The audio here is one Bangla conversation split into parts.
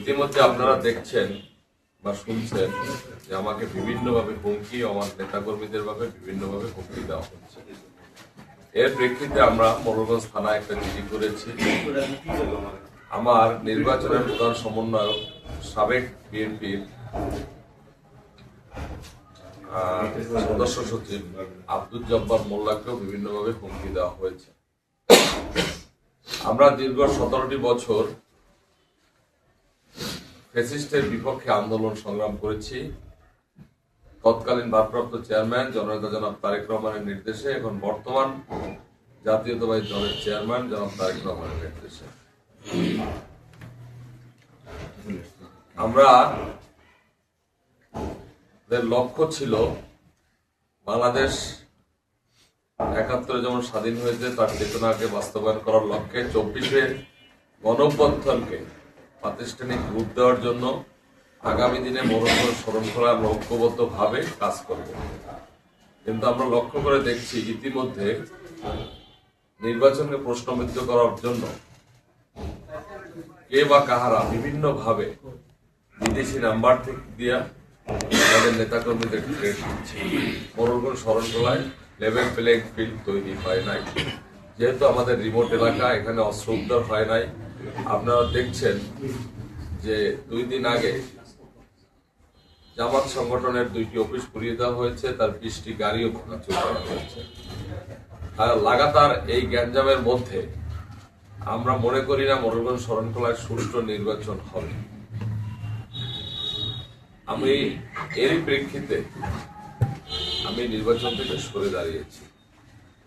ইতিমধ্যে আপনারা দেখছেন বা শুনছেন যে আমাকে বিভিন্নভাবে হুমকি, আমার নেতাকর্মীদের ভাবে বিভিন্নভাবে হুমকি দেওয়া হচ্ছে। এর প্রেক্ষিতে আমরা মোরলগঞ্জ থানায় একটা চিঠি করেছি। আমার নির্বাচনের প্রধান সমন্বয়ক সাবেক বিএনপির সদস্য সচিব আব্দুল জব্বার মোল্লাকেও বিভিন্নভাবে হুমকি দেওয়া হয়েছে। আমরা দীর্ঘ 17টি বছর ফ্যাসিস্টের বিপক্ষে আন্দোলন সংগ্রাম করেছি। তৎকালীন ভারপ্রাপ্ত চেয়ারম্যান জননেতা জনাব তারেক রহমানের নির্দেশে, এখন বর্তমান জাতীয়তাবাদী দলের চেয়ারম্যান জনাব তারেক রহমানের নির্দেশে আমরা লক্ষ্য ছিল বাংলাদেশ 71 যেমন স্বাধীন হয়েছে তার চেতনাকে বাস্তবায়ন করার লক্ষ্যে 24-এ গণঅভ্যুত্থানকে প্রাতিষ্ঠানিক রূপ দেওয়ার জন্য আগামী দিনে মোরলগঞ্জ শরণখোলা ঐক্যবদ্ধভাবে কাজ করব। কিন্তু আমরা লক্ষ্য করে দেখছি ইতিমধ্যে নির্বাচনকে প্রশ্নবিদ্ধ করার জন্য কে বা কাহারা বিভিন্নভাবে বিদেশি নাম্বার থেকে দিয়া আমাদের নেতাকর্মীদের ট্রেড দিচ্ছে। মোরলগঞ্জ শরণখোলায় লেভেল প্লেইং ফিল্ড তৈরি হয় নাই, যেহেতু আমাদের রিমোট এলাকা, এখানে অস্ত্র উদ্ধার হয় নাই। আপনারা দেখছেন যে 2 দিন আগে জামাত সংগঠনের 2টি অফিস পুড়িয়ে দেওয়া হয়েছে, তার 20টি গাড়িও ভাঙচুর করা হয়েছে। লাগাতার এই গ্যাঞ্জামের মধ্যে আমরা মনে করি না মোরলগঞ্জ শরণখোলায় সুষ্ঠু নির্বাচন হবে। আমি এরই প্রেক্ষিতে আমি নির্বাচন থেকে সরে দাঁড়িয়েছি।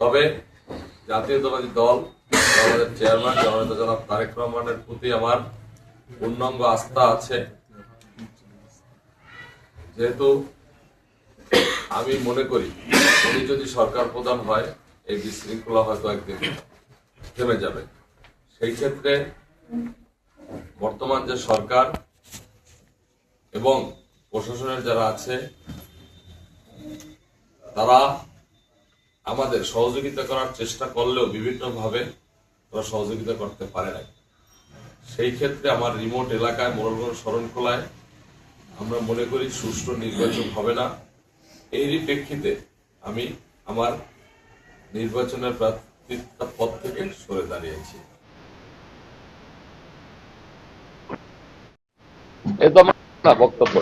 তবে জাতীয়তাবাদী দল, আমাদের চেয়ারম্যান জননেতা জনাব তারেক রহমানের প্রতি আমার পূর্ণাঙ্গ আস্থা আছে। যেহেতু আমি মনে করি উনি যদি সরকার প্রধান হয়, এই বিশৃঙ্খলা হয়তো একদিন থেমে যাবে। সেই ক্ষেত্রে বর্তমান যে সরকার এবং প্রশাসনের যারা আছে তারা আমাদের সহযোগিতা করার চেষ্টা করলেও বিভিন্নভাবে তারা সহযোগিতা করতে পারে না। সেই ক্ষেত্রে আমার রিমোট এলাকায় মোরলগঞ্জ শরণখোলায় আমরা মনে করি সুষ্ঠু নির্বাচন হবে না। এরই প্রেক্ষিতে আমি আমার নির্বাচনের প্রার্থিতার পদ থেকে সরে দাঁড়িয়েছি। এ তো আমার বক্তব্য।